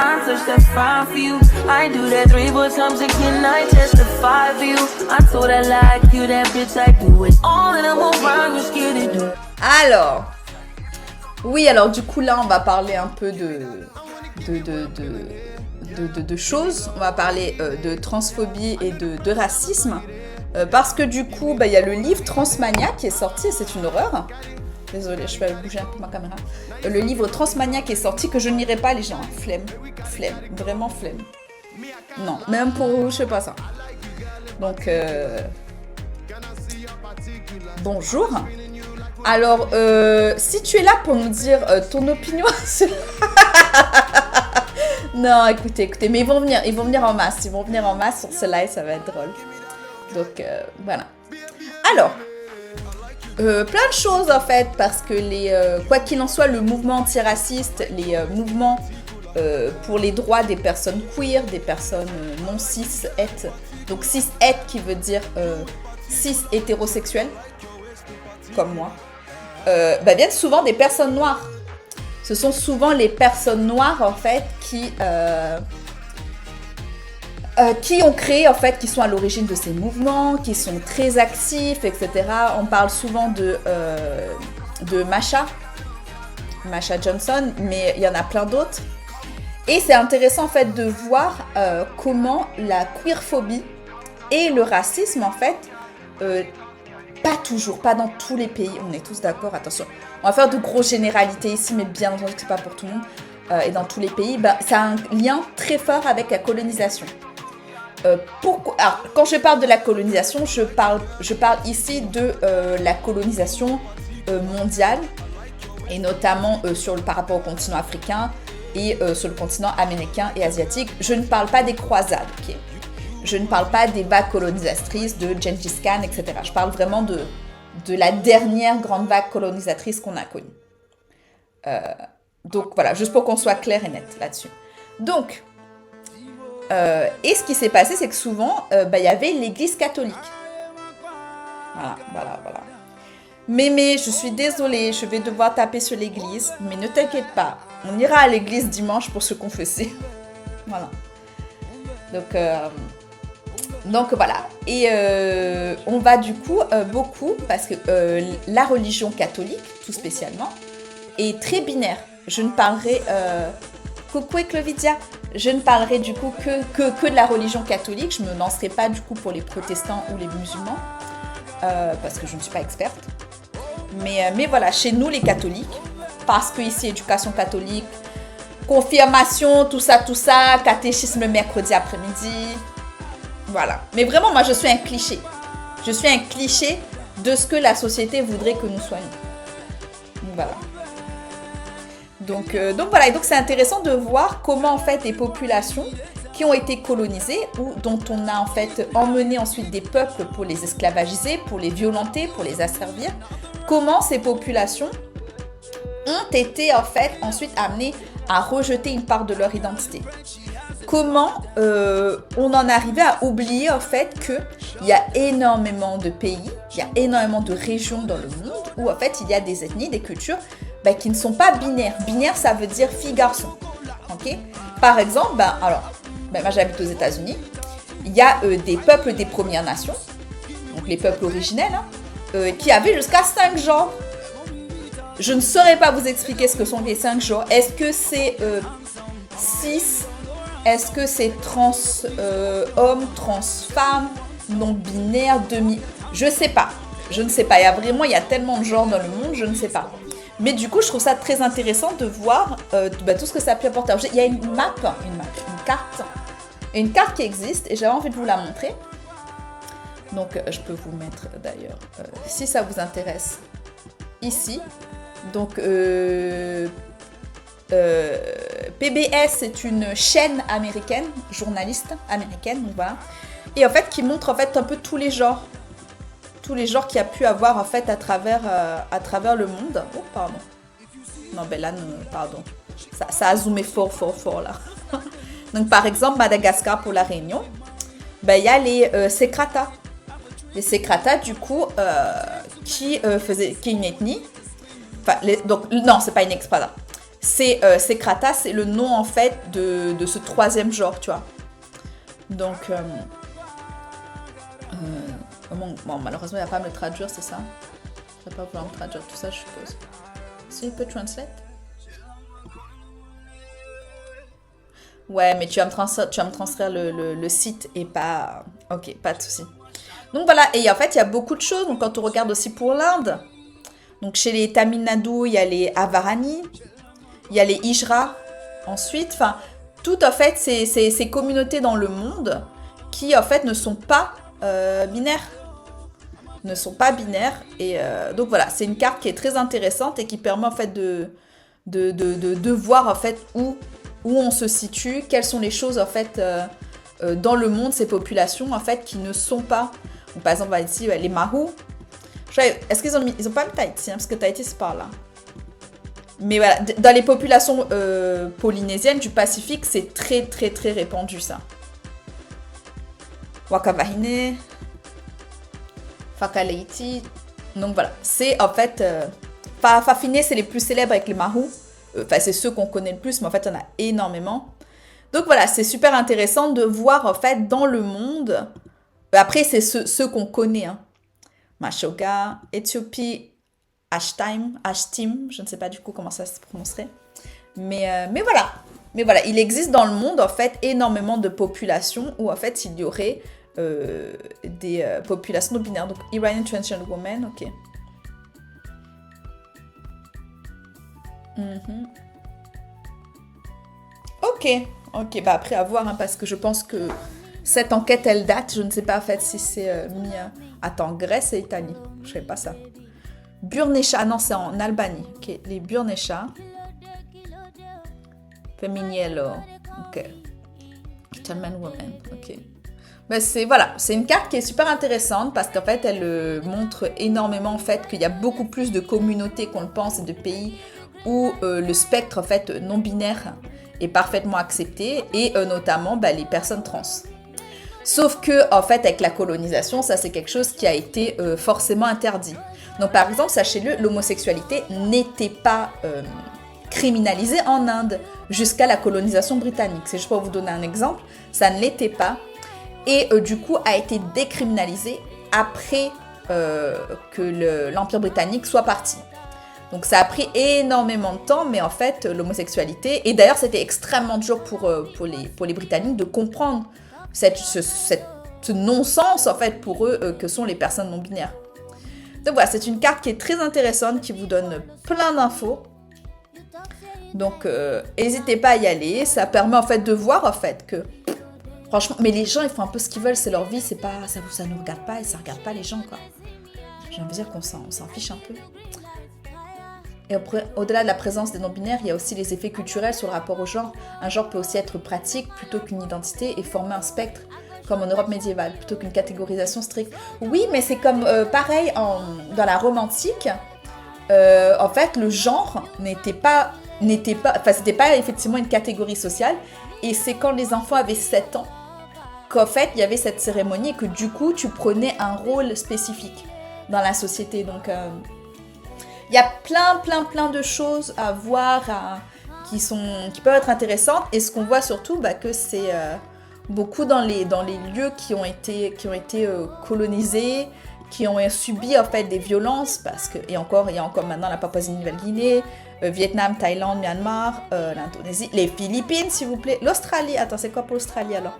I touch that fine for you. I do that 3-4 times again, I testify for you. I told her like you, that bitch, I do it all and I'm around, you're scared to do. Alors, oui, alors du coup là on va parler un peu de choses. On va parler de transphobie et de racisme. Parce que du coup, il y a le livre Transmania qui est sorti et c'est une horreur. Désolée, je vais bouger un peu ma caméra. Le livre Transmania qui est sorti, que je n'irai pas les gens. Flemme, vraiment flemme. Non, même pour, je sais pas ça. Donc, bonjour. Alors, si tu es là pour nous dire ton opinion sur... Non, écoutez, mais ils vont venir en masse. Ils vont venir en masse sur ce live, ça va être drôle. Donc, voilà. Alors, plein de choses en fait, parce que quoi qu'il en soit, le mouvement antiraciste, les mouvements pour les droits des personnes queer, des personnes non cis-het, donc cis-het qui veut dire cis-hétérosexuels, comme moi, viennent souvent des personnes noires. Ce sont souvent les personnes noires en fait qui ont créé, en fait, qui sont à l'origine de ces mouvements, qui sont très actifs, etc. On parle souvent de Marsha Johnson, mais il y en a plein d'autres. Et c'est intéressant, en fait, de voir comment la queerphobie et le racisme, en fait, pas dans tous les pays, on est tous d'accord, attention. On va faire de grosses généralités ici, mais bien entendu que c'est pas pour tout le monde. Et dans tous les pays, ça a un lien très fort avec la colonisation. Alors, quand je parle de la colonisation, je parle ici de la colonisation mondiale, et notamment par rapport au continent africain et sur le continent américain et asiatique. Je ne parle pas des croisades, ok ? Je ne parle pas des vagues colonisatrices de Gengis Khan, etc. Je parle vraiment de la dernière grande vague colonisatrice qu'on a connue. Donc voilà, juste pour qu'on soit clair et net là-dessus. Donc, et ce qui s'est passé, c'est que souvent, y avait l'église catholique. Voilà. Mais je suis désolée, je vais devoir taper sur l'église, mais ne t'inquiète pas, on ira à l'église dimanche pour se confesser. Voilà. Donc voilà. Et on va du coup beaucoup, parce que la religion catholique, tout spécialement, est très binaire. Je ne parlerai... Coucou Clovidia, je ne parlerai du coup que de la religion catholique. Je ne me lancerai pas du coup pour les protestants ou les musulmans, parce que je ne suis pas experte. Mais voilà, chez nous les catholiques, parce que ici éducation catholique, confirmation, tout ça, catéchisme le mercredi après-midi, voilà. Mais vraiment, moi je suis un cliché. Je suis un cliché de ce que la société voudrait que nous soyons. Voilà. Donc voilà, et donc c'est intéressant de voir comment en fait les populations qui ont été colonisées ou dont on a en fait emmené ensuite des peuples pour les esclavagiser, pour les violenter, pour les asservir, comment ces populations ont été en fait ensuite amenées à rejeter une part de leur identité. Comment on en arrivait à oublier en fait qu'il y a énormément de pays, il y a énormément de régions dans le monde où en fait il y a des ethnies, des cultures qui ne sont pas binaires. Binaire, ça veut dire fille-garçon. Okay. Par exemple, moi j'habite aux États-Unis, il y a des peuples des Premières Nations, donc les peuples originels, qui avaient jusqu'à 5 genres. Je ne saurais pas vous expliquer ce que sont les 5 genres. Est-ce que c'est cis? Est-ce que c'est trans homme, trans femme, non-binaire, demi? Je ne sais pas. Il y a tellement de genres dans le monde, je ne sais pas. Mais du coup, je trouve ça très intéressant de voir tout ce que ça a pu apporter. Il y a une carte qui existe et j'avais envie de vous la montrer. Donc, je peux vous mettre d'ailleurs, si ça vous intéresse, ici. Donc, PBS, c'est une chaîne américaine, journaliste américaine, donc voilà. Et en fait, qui montre en fait un peu tous les genres qu'il y a pu avoir en fait à travers le monde. Oh, pardon. Non, là, non, pardon. Ça a zoomé fort là. Donc, par exemple, Madagascar pour la Réunion, il y a les Sékrata. Les Sékrata, du coup, qui est une ethnie. Non, c'est pas une ethnie, pardon. Sekrata, c'est le nom en fait de ce troisième genre, tu vois. Donc, bon, malheureusement, il n'y a pas à me le traduire, c'est ça. Il ne va pas pouvoir me traduire tout ça, je suppose. Si, il peut translate. Ouais, mais tu vas me transférer le site et pas... Ok, pas de souci. Donc voilà, et en fait, il y a beaucoup de choses. Donc quand on regarde aussi pour l'Inde, donc chez les Tamil Nadu, il y a les Avarani, il y a les Hijra. Ensuite, enfin, tout en fait, ces communautés dans le monde qui en fait ne sont pas binaires. Ne sont pas binaires. Et donc voilà, c'est une carte qui est très intéressante et qui permet en fait de voir en fait où on se situe, quelles sont les choses en fait dans le monde, ces populations en fait qui ne sont pas. Donc, par exemple, ici, les Mahou. Est-ce qu'ils ont pas mis Tahiti, hein, parce que Tahiti c'est par là. Mais voilà, dans les populations polynésiennes du Pacifique, c'est très très très répandu ça. Wakavahine, Fakaleiti. Donc voilà, c'est en fait Fafine, c'est les plus célèbres avec les Mahou. Enfin, c'est ceux qu'on connaît le plus, mais en fait, il y en a énormément. Donc voilà, c'est super intéressant de voir en fait dans le monde. Après, c'est ceux qu'on connaît. Hein. Mashoga, Éthiopie, Ashtim, je ne sais pas du coup comment ça se prononcerait. Mais voilà. Mais voilà, il existe dans le monde en fait énormément de populations où en fait il y aurait des populations non binaires. Donc Iranian Transgender Woman, ok. Ok, bah après à voir, hein, parce que je pense que cette enquête elle date, je ne sais pas en fait si c'est mis... Attends, Grèce et Italie, je ne savais pas ça. Burnecha, non c'est en Albanie, ok, les Burnecha. Feminiello, ok. Gentleman Woman, ok. Ben c'est une carte qui est super intéressante parce qu'en fait elle montre énormément en fait qu'il y a beaucoup plus de communautés qu'on le pense et de pays où le spectre en fait non binaire est parfaitement accepté et notamment les personnes trans. Sauf que en fait avec la colonisation, ça c'est quelque chose qui a été forcément interdit. Donc par exemple, sachez-le, l'homosexualité n'était pas criminalisée en Inde jusqu'à la colonisation britannique. C'est juste pour vous donner un exemple, ça ne l'était pas et du coup a été décriminalisée après que l'Empire britannique soit parti. Donc ça a pris énormément de temps, mais en fait, l'homosexualité... Et d'ailleurs, c'était extrêmement dur pour les Britanniques de comprendre ce non-sens, en fait, pour eux, que sont les personnes non-binaires. Donc voilà, c'est une carte qui est très intéressante, qui vous donne plein d'infos. Donc, n'hésitez pas à y aller. Ça permet, en fait, de voir, en fait, que... Franchement, mais les gens, ils font un peu ce qu'ils veulent, c'est leur vie, c'est pas... Ça nous regarde pas, et ça regarde pas les gens, quoi. J'ai envie de dire qu'on s'en fiche un peu. Et au-delà de la présence des non-binaires, il y a aussi les effets culturels sur le rapport au genre. Un genre peut aussi être pratique plutôt qu'une identité et former un spectre, comme en Europe médiévale, plutôt qu'une catégorisation stricte. Oui, mais c'est comme pareil dans la Rome antique. En fait, le genre c'était pas effectivement une catégorie sociale. Et c'est quand les enfants avaient 7 ans qu'en fait, il y avait cette cérémonie et que du coup, tu prenais un rôle spécifique dans la société. Donc... il y a plein de choses à voir qui peuvent être intéressantes. Et ce qu'on voit surtout, que c'est beaucoup dans les lieux qui ont été colonisés, qui ont subi en fait des violences. Il y a encore maintenant la Papouasie-Nouvelle-Guinée, Vietnam, Thaïlande, Myanmar, l'Indonésie, les Philippines s'il vous plaît, l'Australie. Attends, c'est quoi pour l'Australie alors?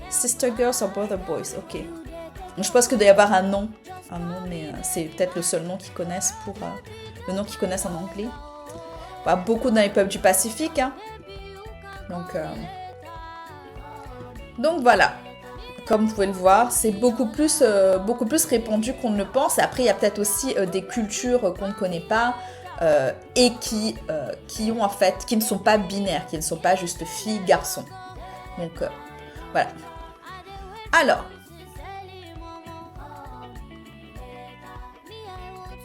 Sister Girls or Brother Boys, ok. Je pense qu'il doit y avoir un nom, mais c'est peut-être le seul nom qu'ils connaissent le nom qu'ils connaissent en anglais. Beaucoup dans les peuples du Pacifique. Hein. Donc voilà. Comme vous pouvez le voir, c'est beaucoup plus répandu qu'on ne le pense. Après, il y a peut-être aussi des cultures qu'on ne connaît pas et qui ont en fait, qui ne sont pas binaires, qui ne sont pas juste filles, garçons. Donc voilà. Alors.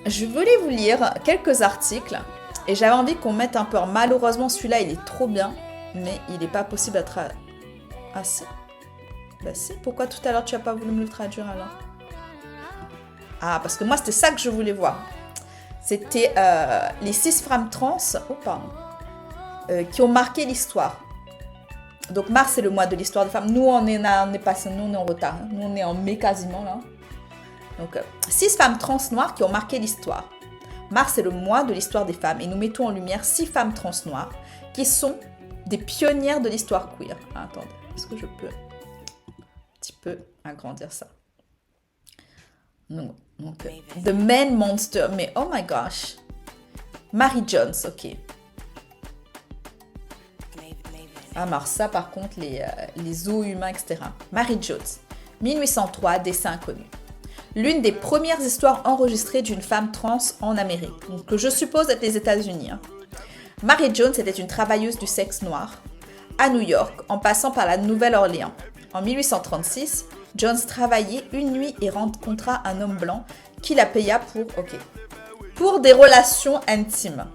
Je voulais vous lire quelques articles et j'avais envie qu'on mette un peu. Malheureusement, celui-là, il est trop bien, mais il n'est pas possible d'être... Ah si. Si, pourquoi tout à l'heure tu n'as pas voulu me le traduire alors? Ah, parce que moi, c'était ça que je voulais voir. C'était les 6 femmes trans... Oh, pardon. qui ont marqué l'histoire. Donc mars, c'est le mois de l'histoire des femmes. Nous, on est en retard. Hein. Nous, on est en mai quasiment là. Donc, 6 femmes trans noires qui ont marqué l'histoire. Mars, c'est le mois de l'histoire des femmes. Et nous mettons en lumière 6 femmes trans noires qui sont des pionnières de l'histoire queer. Ah, attendez, est-ce que je peux un petit peu agrandir ça? Non. Donc, The Man Monster. Mais oh my gosh. Mary Jones, ok. Ah, alors ça, par contre, les os humains, etc. Mary Jones, 1803, dessin inconnu. L'une des premières histoires enregistrées d'une femme trans en Amérique, donc, que je suppose être les États-Unis. Hein. Mary Jones était une travailleuse du sexe noir à New York, en passant par la Nouvelle-Orléans. En 1836, Jones travaillait une nuit et rencontra un homme blanc qui la paya pour des relations intimes.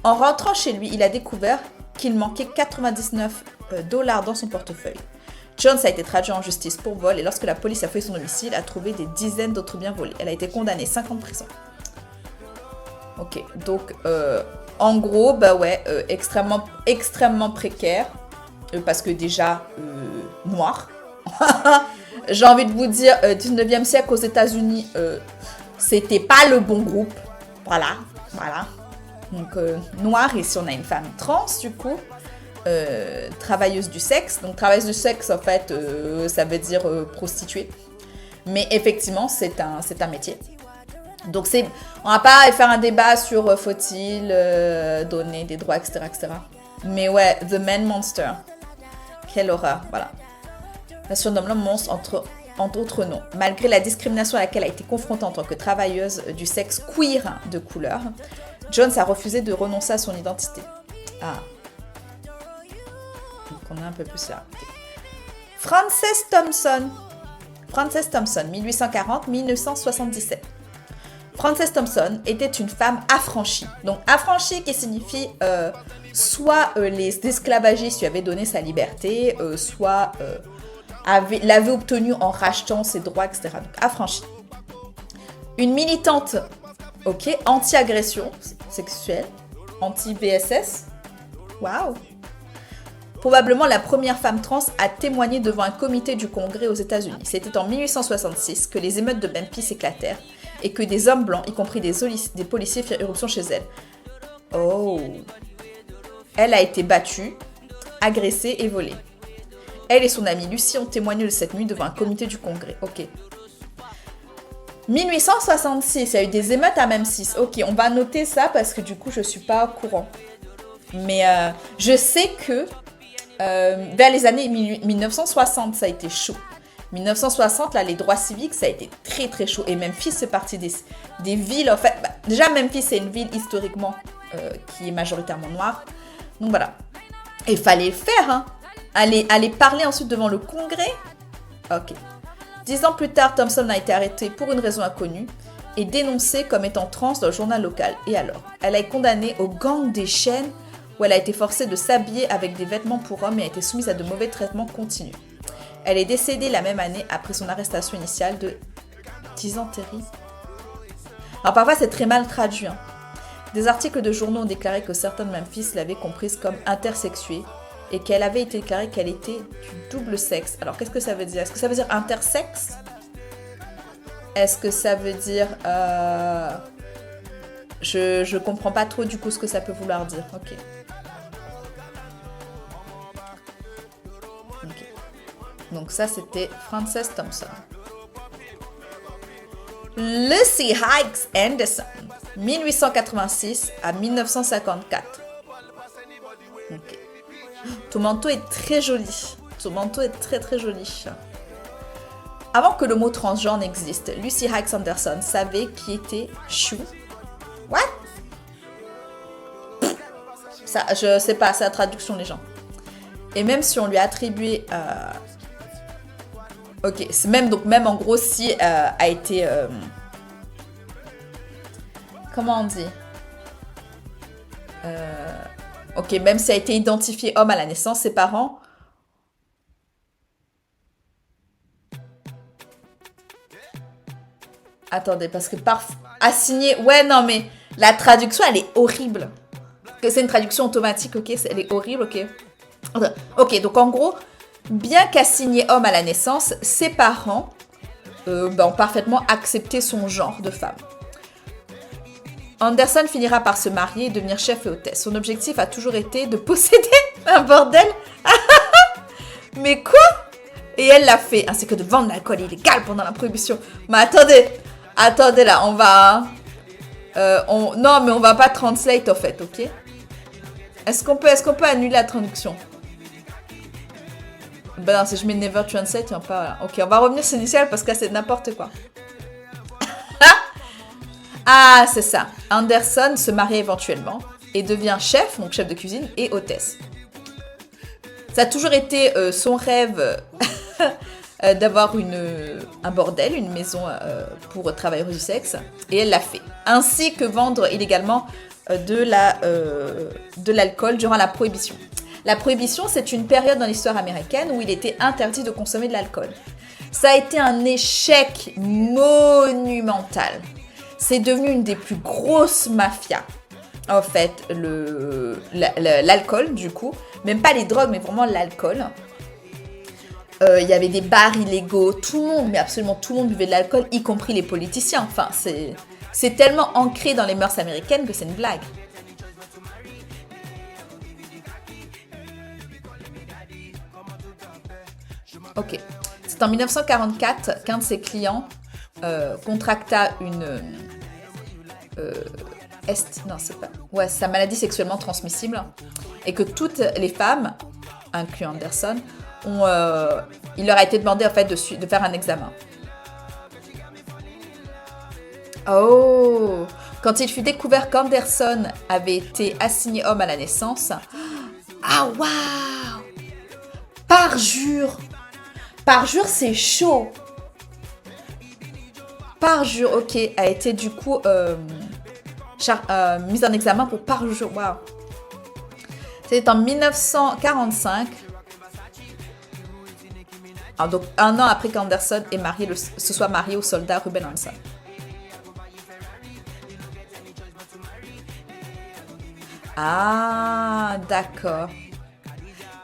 En rentrant chez lui, il a découvert qu'il manquait 99 $ dans son portefeuille. Jones a été traduit en justice pour vol et lorsque la police a fouillé son domicile, a trouvé des dizaines d'autres biens volés. Elle a été condamnée 5 ans de prison. Ok, donc en gros, bah ouais, extrêmement précaire parce que déjà noir. J'ai envie de vous dire, 19e siècle aux États-Unis, c'était pas le bon groupe. Voilà. Donc, noir, ici on a une femme trans, du coup, travailleuse du sexe. Donc, travailleuse du sexe, en fait, ça veut dire prostituée. Mais effectivement, c'est un métier. Donc, on va pas faire un débat sur faut-il donner des droits, etc., etc. Mais ouais, The Man Monster. Quelle horreur, voilà. La surnomme l'homme monstre entre autres noms. Malgré la discrimination à laquelle elle a été confrontée en tant que travailleuse du sexe queer de couleur, Jones a refusé de renoncer à son identité. Ah. Donc on est un peu plus là. Frances Thompson, 1840-1977. Frances Thompson était une femme affranchie. Donc affranchie qui signifie soit les esclavagistes lui avaient donné sa liberté, soit l'avait obtenue en rachetant ses droits, etc. Donc affranchie. Une militante, anti-agression sexuelle, anti-VSS. Waouh! Probablement la première femme trans à témoigner devant un comité du Congrès aux États-Unis. C'était en 1866 que les émeutes de Memphis éclatèrent et que des hommes blancs, y compris des policiers, firent irruption chez elle. Oh! Elle a été battue, agressée et volée. Elle et son amie Lucie ont témoigné de cette nuit devant un comité du Congrès. Ok. 1866, il y a eu des émeutes à Memphis. Ok, on va noter ça parce que du coup, je ne suis pas au courant. Mais je sais que vers les années 1960, ça a été chaud. 1960, là, les droits civiques, ça a été très très chaud. Et Memphis fait partie des villes, en fait. Déjà, Memphis, c'est une ville historiquement qui est majoritairement noire. Donc voilà. Et il fallait le faire, hein. Aller parler ensuite devant le Congrès. Ok. 10 ans plus tard, Thompson a été arrêtée pour une raison inconnue et dénoncée comme étant trans dans le journal local. Et alors, elle a été condamnée au gang des chaînes où elle a été forcée de s'habiller avec des vêtements pour hommes et a été soumise à de mauvais traitements continus. Elle est décédée la même année après son arrestation initiale de dysenterie. Alors parfois, c'est très mal traduit. Hein. Des articles de journaux ont déclaré que certains de Memphis l'avaient comprise comme intersexuée et qu'elle avait été déclarée qu'elle était du double sexe. Alors, qu'est-ce que ça veut dire? Est-ce que ça veut dire intersexe? Est-ce que ça veut dire... Je comprends pas trop du coup ce que ça peut vouloir dire. Ok. Donc ça, c'était Frances Thompson. Lucy Hikes Anderson, 1886 à 1954. Ok. Ton manteau est très joli. Ton manteau est très très joli. Avant que le mot transgenre n'existe, Lucy Hikes Anderson savait qui était chou. What? Ça, je sais pas, c'est la traduction les gens. Et même si on lui a attribué... Ok, c'est même en gros si a été... comment on dit? Ok, même si a été identifié homme à la naissance, ses parents... Attendez, parce que assigné... Ouais, non, mais la traduction, elle est horrible. C'est une traduction automatique, ok? Elle est horrible, ok? Ok, donc en gros, bien qu'assigné homme à la naissance, ses parents ont parfaitement accepté son genre de femme. Anderson finira par se marier et devenir chef et hôtesse. Son objectif a toujours été de posséder un bordel. Mais quoi? Et elle l'a fait, ainsi que de vendre l'alcool illégal pendant la prohibition. Mais attendez là, on va... non, mais on va pas translate en fait, ok? Est-ce qu'on peut annuler la traduction? Ben non, si je mets never translate, il n'y a pas... Voilà. Ok, on va revenir sur l'initial parce que c'est n'importe quoi. Ah, c'est ça. Anderson se marie éventuellement et devient chef, donc chef de cuisine et hôtesse. Ça a toujours été son rêve d'avoir un bordel, une maison pour travailleuses du sexe. Et elle l'a fait. Ainsi que vendre illégalement de l'alcool durant la prohibition. La prohibition, c'est une période dans l'histoire américaine où il était interdit de consommer de l'alcool. Ça a été un échec monumental. C'est devenu une des plus grosses mafias. En fait, l'alcool, du coup. Même pas les drogues, mais vraiment l'alcool. Il y avait des bars illégaux. Tout le monde, mais absolument tout le monde buvait de l'alcool, y compris les politiciens. Enfin, c'est tellement ancré dans les mœurs américaines que c'est une blague. Ok. C'est en 1944 qu'un de ses clients contracta sa maladie sexuellement transmissible et que toutes les femmes, incluant Anderson, il leur a été demandé en fait de faire un examen. Oh, quand il fut découvert qu'Anderson avait été assigné homme à la naissance, ah waouh, parjure, c'est chaud. Parjure, ok, a été du coup mise en examen pour parjure. Waouh. C'était en 1945. Alors, donc, un an après qu'Anderson se soit marié au soldat Ruben Hanson. Ah, d'accord.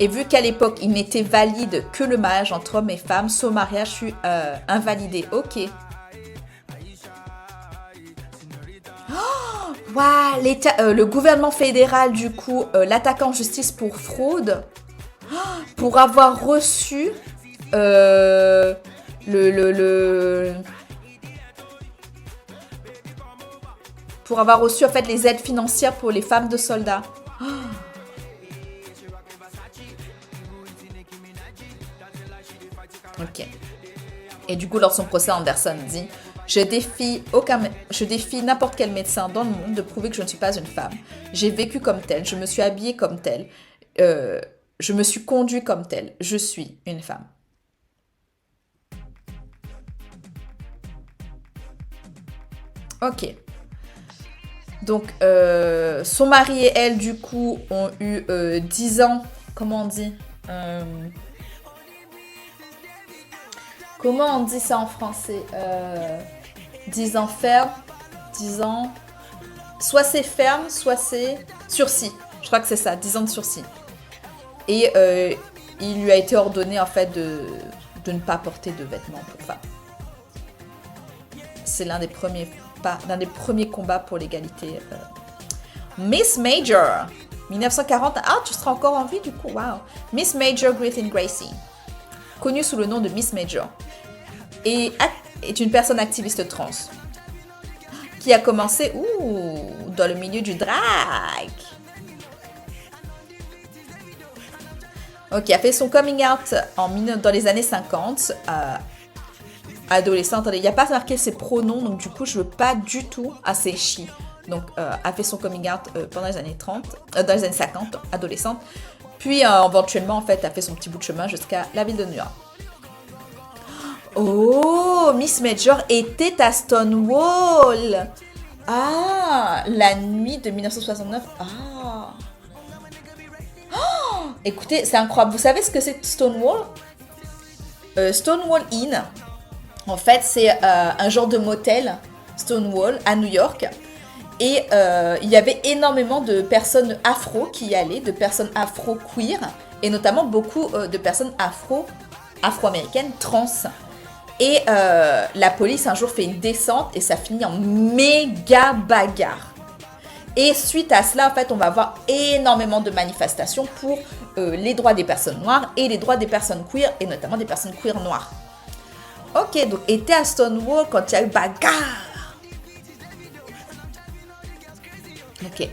Et vu qu'à l'époque, il n'était valide que le mariage entre hommes et femmes, son mariage fut invalidé. Ok. Wow, le gouvernement fédéral, du coup, l'attaque en justice pour fraude, pour avoir reçu pour avoir reçu en fait les aides financières pour les femmes de soldats. Ok. Et du coup, lors de son procès, Anderson dit: je défie n'importe quel médecin dans le monde de prouver que je ne suis pas une femme. J'ai vécu comme telle, je me suis habillée comme telle, je me suis conduite comme telle. Je suis une femme. Ok. Donc, son mari et elle, du coup, ont eu 10 ans. Comment on dit Comment on dit ça en français 10 ans ferme, 10 ans... Soit c'est ferme, soit c'est sursis. Je crois que c'est ça, 10 ans de sursis. Et il lui a été ordonné, en fait, de ne pas porter de vêtements pour femmes. C'est l'un des premiers combats pour l'égalité. Miss Major, 1940. Ah, tu seras encore en vie, du coup, wow. Miss Major Griffin Gracie, connue sous le nom de Miss Major, est une personne activiste trans qui a commencé dans le milieu du drag. Ok, a fait son coming out dans les années 50, adolescente. Il n'y a pas marqué ses pronoms, donc du coup, je veux pas du tout assez she. Donc, a fait son coming out pendant les années dans les années 50, adolescente. Puis, éventuellement, en fait, a fait son petit bout de chemin jusqu'à la ville de New York. Oh, Miss Major était à Stonewall. Ah, la nuit de 1969. Ah. Oh, écoutez, c'est incroyable. Vous savez ce que c'est Stonewall? Stonewall Inn. En fait, c'est un genre de motel, Stonewall, à New York. Et il y avait énormément de personnes afro qui y allaient, de personnes afro-queer, et notamment beaucoup de personnes afro-américaines trans. Et la police un jour fait une descente et ça finit en méga bagarre. Et suite à cela, en fait, on va avoir énormément de manifestations pour les droits des personnes noires et les droits des personnes queer, et notamment des personnes queer noires. Ok, donc était à Stonewall quand il y a eu bagarre. Ok.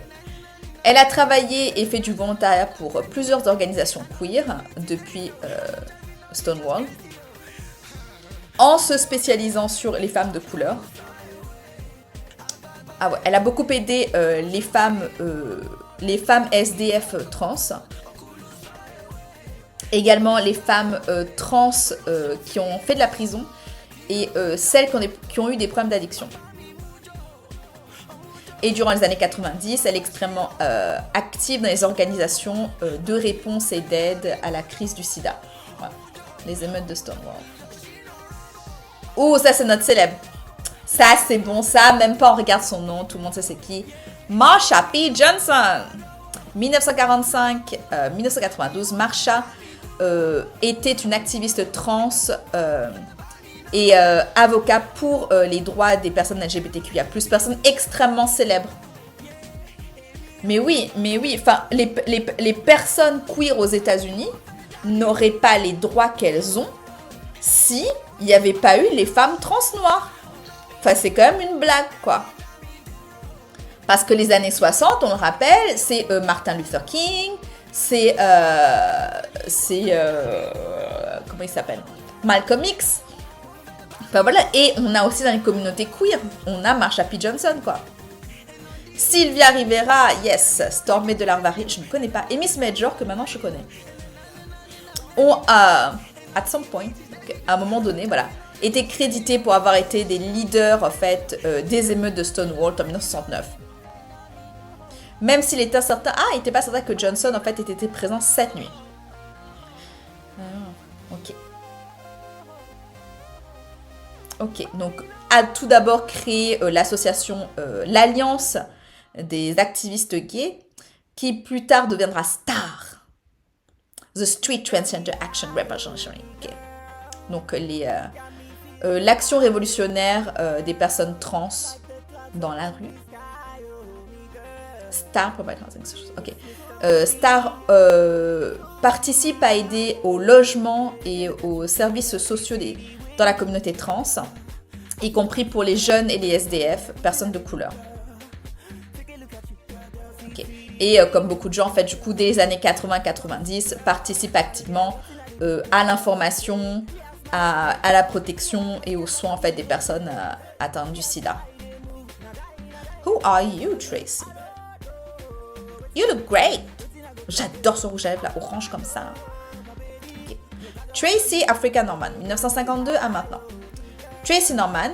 Elle a travaillé et fait du volontariat pour plusieurs organisations queer depuis Stonewall, en se spécialisant sur les femmes de couleur. Ah ouais, elle a beaucoup aidé les femmes SDF trans. Également les femmes trans qui ont fait de la prison et celles qui ont eu des problèmes d'addiction. Et durant les années 90, elle est extrêmement active dans les organisations de réponse et d'aide à la crise du sida. Voilà. Les émeutes de Stonewall. Oh, ça c'est notre célèbre. Ça c'est bon, ça, même pas on regarde son nom, tout le monde sait c'est qui. Marsha P. Johnson. 1945-1992, Marsha était une activiste trans et avocat pour les droits des personnes LGBTQIA+, personne extrêmement célèbre. Mais oui, enfin, les personnes queer aux États-Unis n'auraient pas les droits qu'elles ont si il n'y avait pas eu les femmes trans noires. Enfin, c'est quand même une blague, quoi. Parce que les années 60, on le rappelle, c'est Martin Luther King, c'est comment il s'appelle, Malcolm X. Enfin voilà, et on a aussi dans les communautés queer, on a Marsha P. Johnson, quoi. Sylvia Rivera, yes. Stormy de Larvari, je ne connais pas. Et Miss Major, que maintenant je connais. On a, at some point, à un moment donné, voilà, été crédités pour avoir été des leaders, en fait, des émeutes de Stonewall en 1969. Même s'il était certain... Ah, il n'était pas certain que Johnson, en fait, était présent cette nuit. Ok. Ok, donc a tout d'abord créé l'association, l'Alliance des activistes gays, qui plus tard deviendra STAR. The Street Transgender Action Revolutionary. Okay. Donc l'action révolutionnaire des personnes trans dans la rue. STAR, ok. STAR participe à aider au logement et aux services sociaux dans la communauté trans, y compris pour les jeunes et les SDF, personnes de couleur. Okay. Et comme beaucoup de gens, en fait, du coup, dès les années 80-90, participent activement à l'information, à la protection et aux soins, en fait, des personnes atteintes du sida. Who are you, Tracy? You look great. J'adore ce rouge à lèvres là, orange comme ça. Okay. Tracy Africa Norman, 1952 à maintenant. Tracy Norman,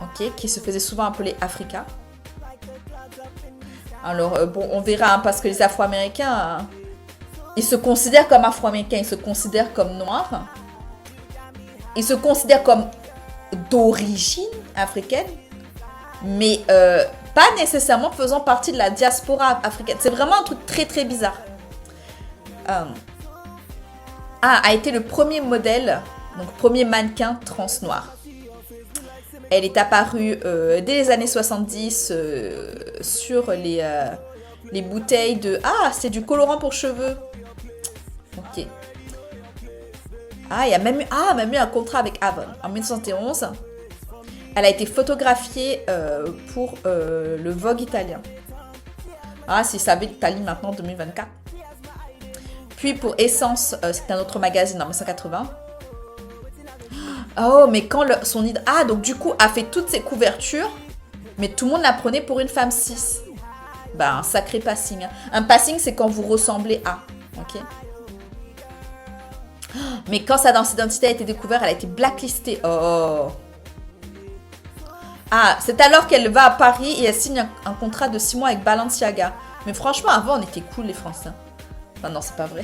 ok, qui se faisait souvent appeler Africa. Alors, bon, on verra, hein, parce que les Afro-Américains, ils se considèrent comme Afro-Américains, ils se considèrent comme Noirs. Ils se considèrent comme d'origine africaine, mais pas nécessairement faisant partie de la diaspora africaine. C'est vraiment un truc très très bizarre. A été le premier modèle, donc premier mannequin trans noir. Elle est apparue dès les années 70 sur les bouteilles de... Ah, c'est du colorant pour cheveux. Ok. Ah, il y a même eu un contrat avec Avon en 1971. Elle a été photographiée pour le Vogue italien. Ah, si ça avait l'Italie maintenant, 2024. Puis pour Essence, c'était un autre magazine en 1980. Oh, mais quand son idole... Ah, donc du coup, a fait toutes ses couvertures, mais tout le monde la prenait pour une femme cis. Ben, un sacré passing. Hein. Un passing, c'est quand vous ressemblez à. Ok. Mais quand sa identité a été découverte, elle a été blacklistée. Oh. Ah, c'est alors qu'elle va à Paris et elle signe un contrat de 6 mois avec Balenciaga. Mais franchement, avant, on était cool, les Français. Enfin, non, c'est pas vrai.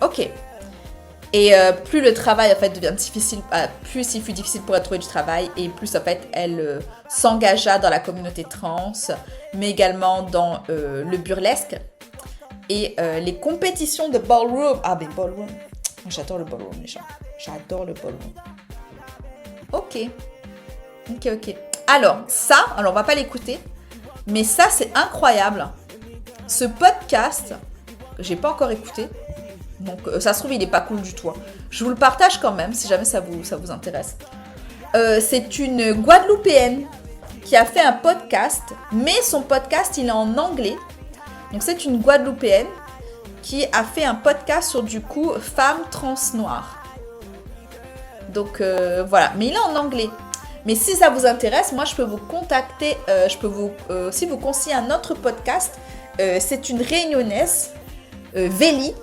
Ok. Et plus le travail en fait devient difficile, plus il fut difficile pour elle de trouver du travail et plus en fait elle s'engagea dans la communauté trans, mais également dans le burlesque et les compétitions de ballroom. Ah mais ballroom, j'adore le ballroom les gens, j'adore le ballroom. Ok. Alors on va pas l'écouter, mais ça c'est incroyable. Ce podcast que j'ai pas encore écouté. Donc, ça se trouve, il n'est pas cool du tout. Je vous le partage quand même, si jamais ça vous intéresse. C'est une Guadeloupéenne qui a fait un podcast, mais son podcast, il est en anglais. Donc, c'est une Guadeloupéenne qui a fait un podcast sur, du coup, femmes trans noires. Donc, voilà. Mais il est en anglais. Mais si ça vous intéresse, moi, je peux vous contacter. Je peux vous aussi vous conseiller un autre podcast. C'est une Réunionnaise, Vélie.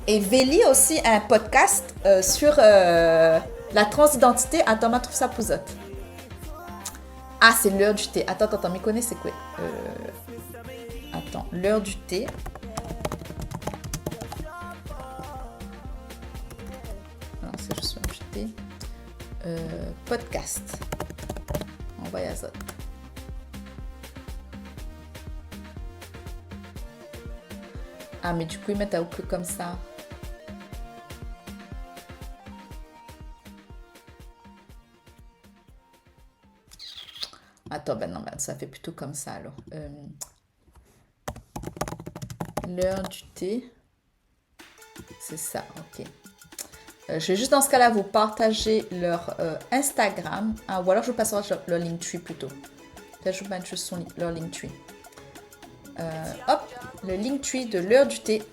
Et Vélie aussi a un podcast sur la transidentité. Attends, je trouve ça pousote. Ah, c'est l'heure du thé. Attends, m'y connais, c'est quoi Attends, l'heure du thé. Non, c'est juste l'heure du thé. Podcast. On va y aller. Ah, mais du coup, ils mettent à que comme ça. Attends, non, ça fait plutôt comme ça alors. L'heure du thé. C'est ça, ok. Je vais juste dans ce cas-là vous partager leur Instagram. Ah, ou alors je vous passerai leur Linktree plutôt. Là, je vous mets juste leur Linktree. Hop, le Linktree de l'heure du thé.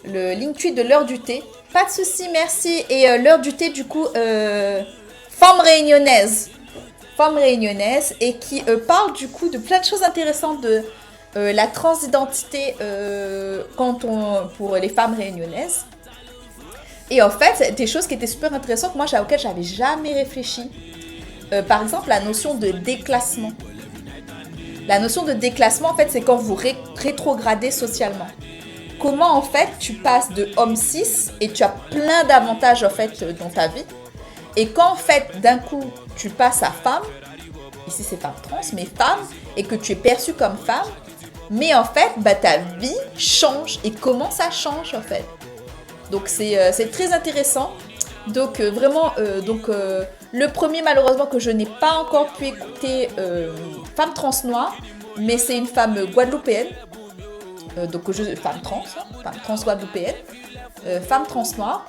Le Linktree de l'heure du thé. Pas de souci, merci. Et l'heure du thé, du coup, femme réunionnaise. Femme réunionnaise et qui parle du coup de plein de choses intéressantes de la transidentité pour les femmes réunionnaises. Et en fait, des choses qui étaient super intéressantes, moi, auxquelles j'avais jamais réfléchi. Par exemple, la notion de déclassement. La notion de déclassement, en fait, c'est quand vous rétrogradez socialement. Comment, en fait, tu passes de homme cis et tu as plein d'avantages, en fait, dans ta vie. Et quand, en fait, d'un coup, tu passes à femme, ici, c'est femme trans, mais femme, et que tu es perçue comme femme, mais en fait, ta vie change. Et comment ça change, en fait? Donc, c'est très intéressant. Donc, vraiment, le premier, malheureusement, que je n'ai pas encore pu écouter, femme trans noire, mais c'est une femme guadeloupéenne. Femme trans guadeloupéenne, femme trans noire,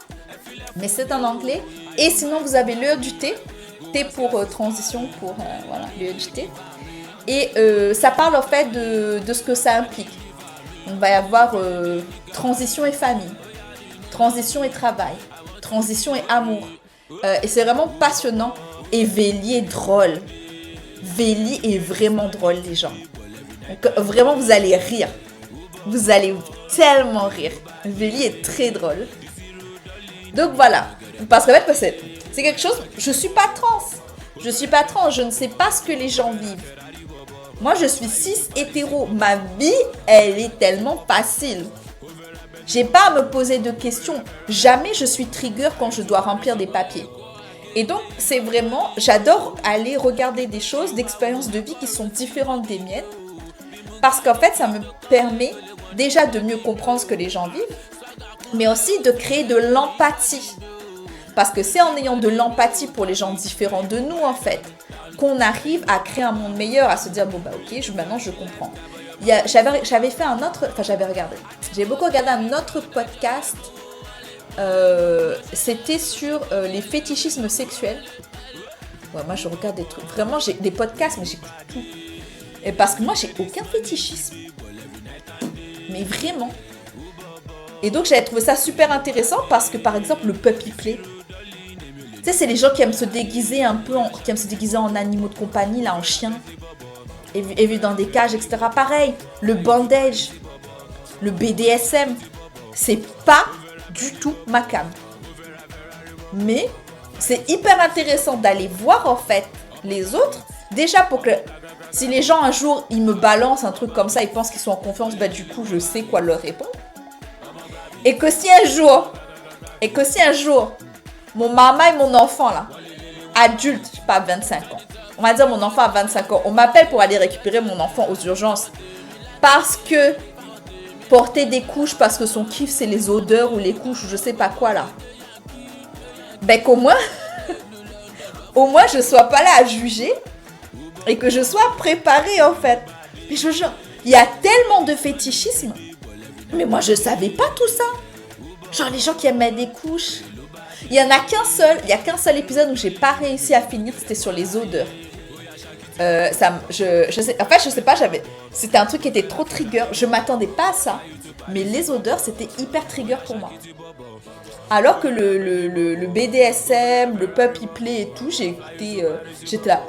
mais c'est en anglais. Et sinon, vous avez l'heure du thé, thé pour transition, pour voilà, l'heure du thé. Et ça parle en fait de ce que ça implique. On va y avoir transition et famille, transition et travail, transition et amour. Et c'est vraiment passionnant. Et Vélie est drôle. Vélie est vraiment drôle, les gens. Donc, vraiment, vous allez rire. Vous allez tellement rire. Vélie est très drôle. Donc voilà. Parce qu'en fait, c'est quelque chose... Je suis pas trans. Je ne sais pas ce que les gens vivent. Moi, je suis cis hétéro. Ma vie, elle est tellement facile. J'ai pas à me poser de questions. Jamais je suis trigger quand je dois remplir des papiers. Et donc, c'est vraiment... J'adore aller regarder des choses, d'expériences de vie qui sont différentes des miennes. Parce qu'en fait, ça me permet déjà de mieux comprendre ce que les gens vivent, mais aussi de créer de l'empathie. Parce que c'est en ayant de l'empathie pour les gens différents de nous, en fait, qu'on arrive à créer un monde meilleur, à se dire, bon, ok, maintenant je comprends. J'avais fait un autre... Enfin, j'ai beaucoup regardé un autre podcast. C'était sur les fétichismes sexuels. Ouais, moi, je regarde des trucs. Vraiment, j'ai des podcasts, mais j'écoute tout. Et parce que moi, j'ai aucun fétichisme. Mais vraiment. Et donc, j'avais trouvé ça super intéressant parce que, par exemple, le puppy play. Tu sais, c'est les gens qui aiment se déguiser en animaux de compagnie, là, en chiens. Et vivre dans des cages, etc. Pareil, le bandage, le BDSM, c'est pas du tout ma cam. Mais c'est hyper intéressant d'aller voir, en fait, les autres. Déjà, pour que... Si les gens, un jour, ils me balancent un truc comme ça, ils pensent qu'ils sont en confiance, du coup, je sais quoi leur répondre. Et que si un jour, mon maman et mon enfant, là, adulte, je sais pas, 25 ans, on va dire mon enfant a 25 ans, on m'appelle pour aller récupérer mon enfant aux urgences parce que porter des couches, parce que son kiff, c'est les odeurs ou les couches ou je sais pas quoi, là. Ben qu'au moins, je sois pas là à juger et que je sois préparée, en fait. Mais je jure, il y a tellement de fétichisme. Mais moi, je savais pas tout ça. Genre, les gens qui aimaient des couches. Il y a qu'un seul épisode où j'ai pas réussi à finir, c'était sur les odeurs. Je sais pas, c'était un truc qui était trop trigger. Je m'attendais pas à ça. Mais les odeurs, c'était hyper trigger pour moi. Alors que le BDSM, le puppy play et tout, j'étais là,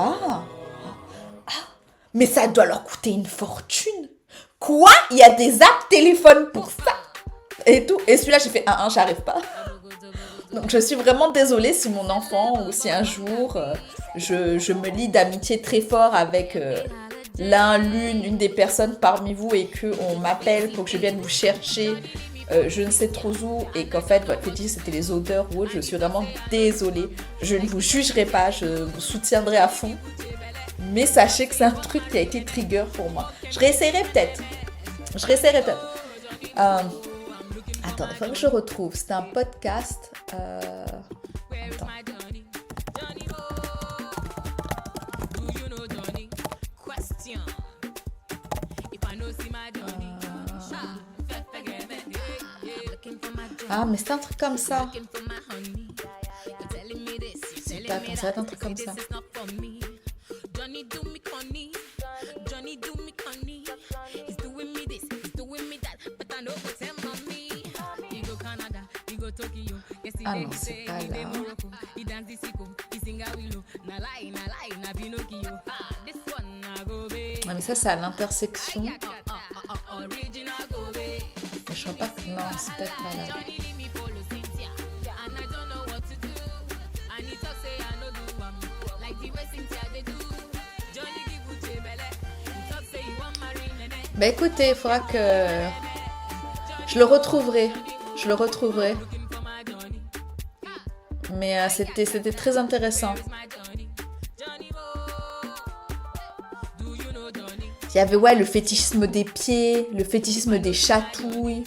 mais ça doit leur coûter une fortune. Quoi? Il y a des apps téléphone pour ça? Et tout. Et celui-là, j'ai fait j'arrive pas. Donc, je suis vraiment désolée si mon enfant ou si un jour, je me lie d'amitié très fort avec une des personnes parmi vous et qu'on m'appelle pour que je vienne vous chercher, je ne sais trop où, et qu'en fait, votre fétiche, c'était les odeurs ou autre. Je suis vraiment désolée. Je ne vous jugerai pas, je vous soutiendrai à fond. Mais sachez que c'est un truc qui a été trigger pour moi. Je réessayerai peut-être. Attends, il faut que je retrouve. C'était un podcast. Attends. Mais c'est un truc comme ça. Attends, ça va être un truc comme ça. Ah non, c'est pas là. Ah, mais ça, c'est à l'intersection. Je crois pas que... Non, c'est peut-être pas là. Bah écoutez, il faudra que... Je le retrouverai. Mais c'était très intéressant. Il y avait le fétichisme des pieds, le fétichisme des chatouilles,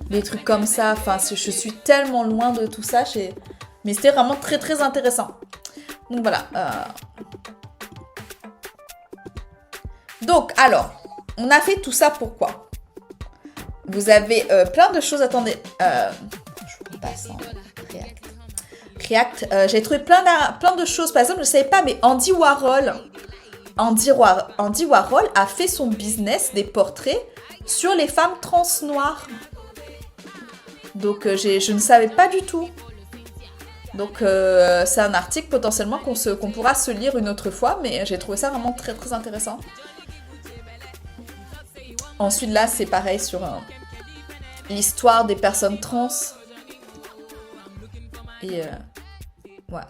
des trucs comme ça. Enfin, je suis tellement loin de tout ça. Mais c'était vraiment très très intéressant. Donc voilà. Donc alors, on a fait tout ça pourquoi? Vous avez plein de choses. Attendez. Je vous passe en React. J'ai trouvé plein de choses. Par exemple, je ne savais pas, mais Andy Warhol a fait son business des portraits sur les femmes trans noires. Donc, je ne savais pas du tout. Donc, c'est un article potentiellement qu'on pourra se lire une autre fois, mais j'ai trouvé ça vraiment très, très intéressant. Ensuite, là, c'est pareil sur l'histoire des personnes trans. Et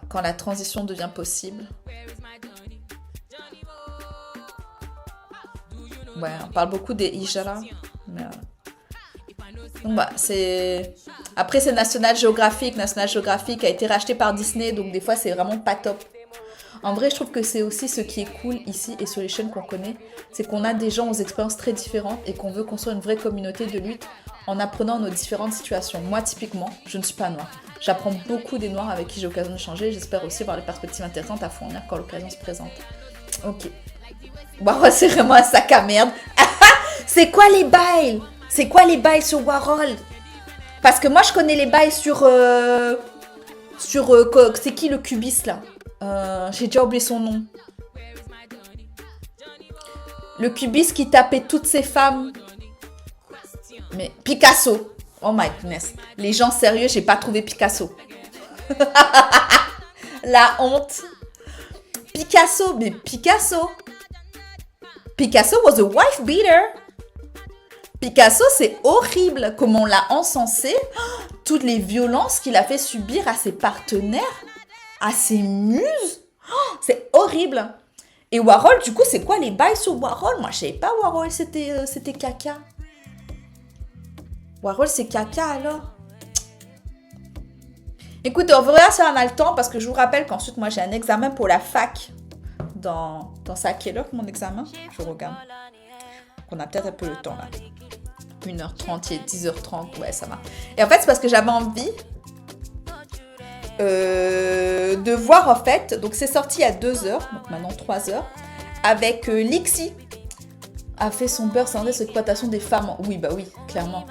quand la transition devient possible. On parle beaucoup des hijra. Mais, donc c'est... Après, c'est National Geographic. National Geographic a été racheté par Disney, donc des fois, c'est vraiment pas top. En vrai, je trouve que c'est aussi ce qui est cool ici et sur les chaînes qu'on connaît, c'est qu'on a des gens aux expériences très différentes et qu'on veut construire une vraie communauté de lutte en apprenant nos différentes situations. Moi, typiquement, je ne suis pas noire. J'apprends beaucoup des noirs avec qui j'ai l'occasion d'échanger. J'espère aussi avoir des perspectives intéressantes à fournir quand l'occasion se présente. Ok. C'est vraiment un sac à merde. C'est quoi les bails sur Warhol? Parce que moi, je connais les bails sur c'est qui le cubiste, là? J'ai déjà oublié son nom. Le cubiste qui tapait toutes ces femmes. Mais Picasso. Oh my goodness. Les gens sérieux, j'ai pas trouvé Picasso. La honte. Picasso was a wife beater. Picasso, c'est horrible comment on l'a encensé. Toutes les violences qu'il a fait subir à ses partenaires, à ses muses. C'est horrible. Et Warhol, du coup, c'est quoi les bails sur Warhol? Moi, je savais pas Warhol, c'était caca. Warhol, c'est caca alors? Écoutez, on verra si on a le temps parce que je vous rappelle qu'ensuite, moi, j'ai un examen pour la fac. Ça à quelle heure mon examen? Je regarde. On a peut-être un peu le temps là. 1h30 et 10h30, ouais, ça va. Et en fait, c'est parce que j'avais envie de voir en fait. Donc, c'est sorti à 2h, donc maintenant 3h, avec Lixi a fait son beurre sans exploitation des femmes. Oui, bah oui, clairement.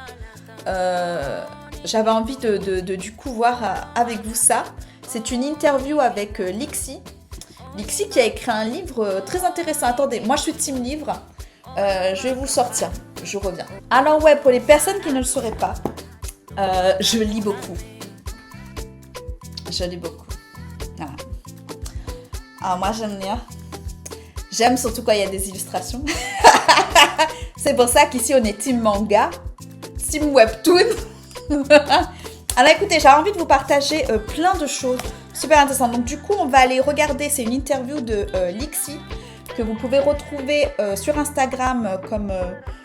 J'avais envie de du coup voir avec vous ça. C'est une interview avec Lixi. Lixi qui a écrit un livre très intéressant. Attendez, moi je suis team livre. Je vais vous le sortir. Je reviens. Alors ouais, pour les personnes qui ne le sauraient pas, je lis beaucoup. Je lis beaucoup. Voilà. Alors moi j'aime lire. J'aime surtout quand il y a des illustrations. C'est pour ça qu'ici on est team manga, team webtoon. Alors écoutez, j'avais envie de vous partager plein de choses super intéressantes. Donc du coup, on va aller regarder, c'est une interview de Lixi que vous pouvez retrouver sur Instagram comme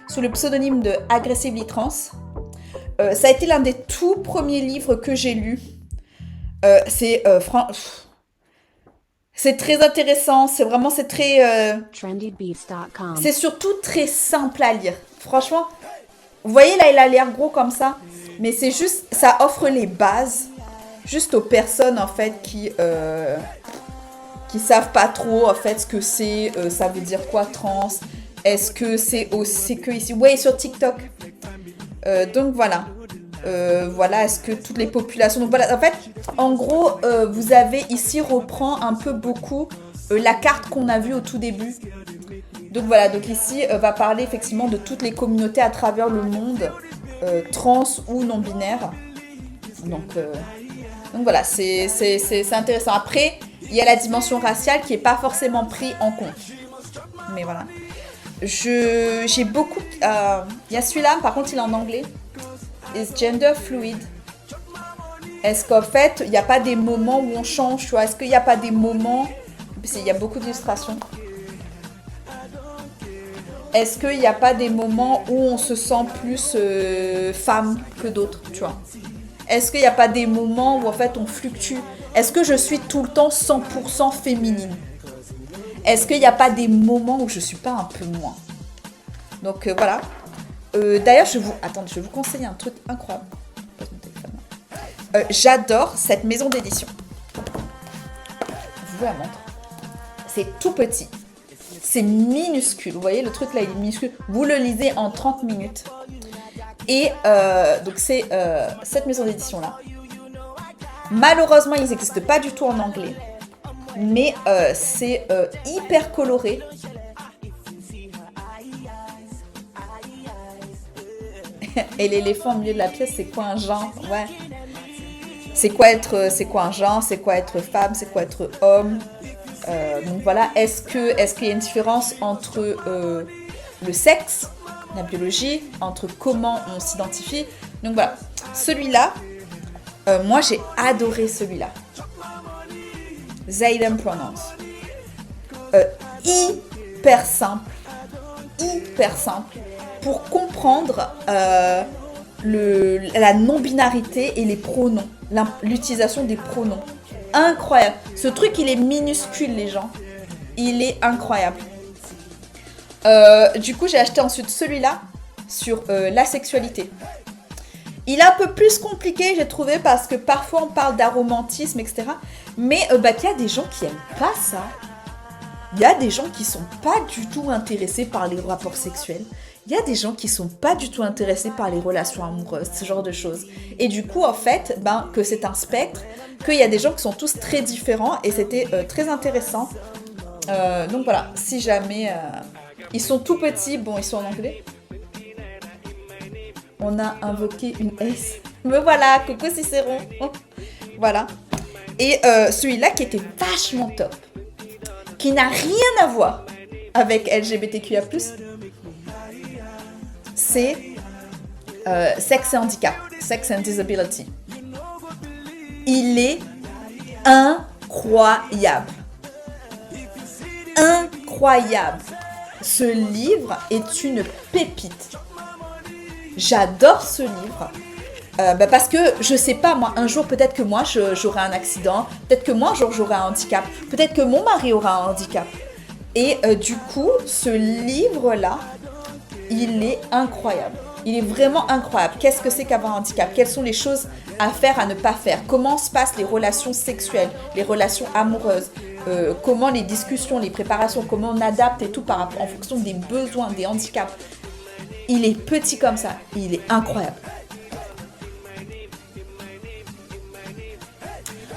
sous le pseudonyme de Aggressively Trans. Ça a été l'un des tout premiers livres que j'ai lus. C'est très intéressant, c'est très... trendybeats.com. C'est surtout très simple à lire. Franchement, vous voyez là, il a l'air gros comme ça. Mais c'est juste, ça offre les bases juste aux personnes en fait qui savent pas trop en fait ce que c'est, ça veut dire quoi trans. Est-ce que c'est que ici, ouais, sur TikTok. Donc voilà. Voilà, est-ce que toutes les populations... Donc voilà, en fait, en gros, vous avez ici reprend un peu beaucoup la carte qu'on a vue au tout début. Donc voilà, donc ici, va parler effectivement de toutes les communautés à travers le monde, trans ou non-binaires. Donc voilà, c'est intéressant. Après, il y a la dimension raciale qui n'est pas forcément prise en compte. Mais voilà. J'ai beaucoup... Il y a celui-là, par contre, il est en anglais. Is gender fluid. Est-ce qu'en fait, il n'y a pas des moments où on change, tu vois? Est-ce qu'il n'y a pas des moments... Il y a beaucoup d'illustrations. Est-ce qu'il n'y a pas des moments où on se sent plus femme que d'autres, tu vois? Est-ce qu'il n'y a pas des moments où en fait on fluctue? Est-ce que je suis tout le temps 100% féminine? Est-ce qu'il n'y a pas des moments où je suis pas un peu moins? Donc voilà. D'ailleurs, je vais vous conseiller un truc incroyable. J'adore cette maison d'édition. Je vous la montre. C'est tout petit. C'est minuscule. Vous voyez, le truc là, il est minuscule. Vous le lisez en 30 minutes. Et donc, c'est cette maison d'édition là. Malheureusement, ils n'existent pas du tout en anglais. Mais c'est hyper coloré. Et l'éléphant au milieu de la pièce, c'est quoi un genre? Ouais. C'est quoi un genre? C'est quoi être femme? C'est quoi être homme? Donc voilà. Est-ce qu'il y a une différence entre le sexe, la biologie, entre comment on s'identifie? Donc voilà. Celui-là, moi j'ai adoré celui-là. They them pronouns. Hyper simple. Hyper simple. Pour comprendre la non-binarité et les pronoms, l'utilisation des pronoms. Incroyable. Ce truc, il est minuscule, les gens. Il est incroyable. Du coup, j'ai acheté ensuite celui-là sur la sexualité. Il est un peu plus compliqué, j'ai trouvé, parce que parfois on parle d'aromantisme, etc. Mais il y a des gens qui n'aiment pas ça. Il y a des gens qui ne sont pas du tout intéressés par les rapports sexuels. Il y a des gens qui sont pas du tout intéressés par les relations amoureuses, ce genre de choses. Et du coup, en fait, que c'est un spectre, qu'il y a des gens qui sont tous très différents et c'était très intéressant. Donc voilà, si jamais... ils sont tout petits, bon, ils sont en anglais. On a invoqué une S. Me voilà, coucou Cicéron. Voilà. Et celui-là qui était vachement top, qui n'a rien à voir avec LGBTQIA+, c'est Sex et Handicap, Sex and Disability. Il est incroyable. Incroyable. Ce livre est une pépite. J'adore ce livre. Parce que je sais pas, moi, un jour peut-être que moi j'aurai un accident, peut-être que moi un jour j'aurai un handicap, peut-être que mon mari aura un handicap. Et du coup, ce livre-là, il est incroyable. Il est vraiment incroyable. Qu'est-ce que c'est qu'avoir un handicap? Quelles sont les choses à faire, à ne pas faire? Comment se passent les relations sexuelles, les relations amoureuses? Comment les discussions, les préparations, comment on adapte et tout en fonction des besoins, des handicaps. Il est petit comme ça. Il est incroyable.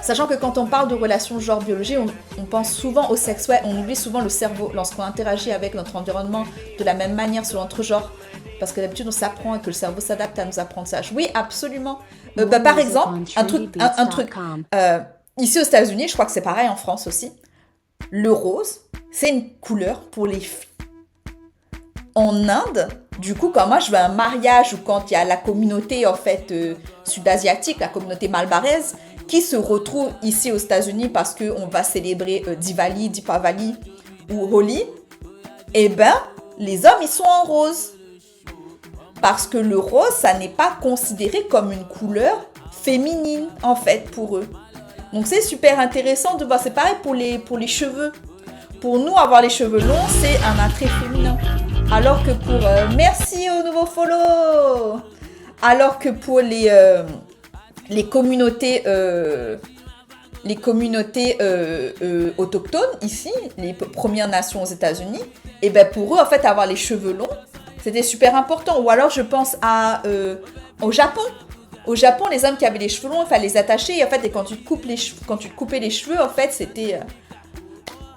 Sachant que quand on parle de relations genre biologie, on pense souvent au sexe, ouais, on oublie souvent le cerveau lorsqu'on interagit avec notre environnement de la même manière selon notre genre. Parce que d'habitude on s'apprend et que le cerveau s'adapte à nos apprentissages. Oui, absolument. Par exemple, un truc ici aux États-Unis, je crois que c'est pareil en France aussi. Le rose, c'est une couleur pour les filles. En Inde, du coup, quand moi je vais à un mariage ou quand il y a la communauté en fait sud-asiatique, la communauté malbaraise, qui se retrouve ici aux États-Unis parce qu'on va célébrer Diwali, Deepavali ou Holi, eh ben, les hommes, ils sont en rose. Parce que le rose, ça n'est pas considéré comme une couleur féminine, en fait, pour eux. Donc, c'est super intéressant de voir. C'est pareil pour les cheveux. Pour nous, avoir les cheveux longs, c'est un attrait féminin. Alors que pour... merci au nouveau follow. Alors que pour les communautés autochtones ici, les Premières Nations aux États-Unis, et ben pour eux en fait avoir les cheveux longs, c'était super important. Ou alors je pense au Japon. Au Japon, les hommes qui avaient les cheveux longs, il fallait les attacher. Et en fait, quand tu te coupais les cheveux, en fait, c'était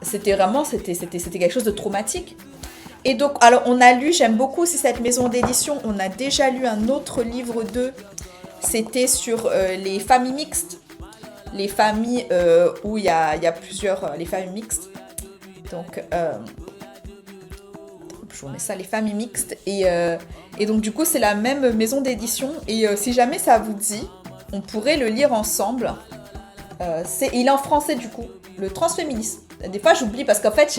quelque chose de traumatique. Et donc, alors on a lu, j'aime beaucoup aussi cette maison d'édition. On a déjà lu un autre livre d'eux. C'était sur les familles mixtes, les familles où il y a plusieurs, les familles mixtes. Donc, je vous mets ça, les familles mixtes. Et donc, du coup, c'est la même maison d'édition. Et si jamais ça vous dit, on pourrait le lire ensemble. Il est en français, du coup, le transféminisme. Des fois, j'oublie parce qu'en fait,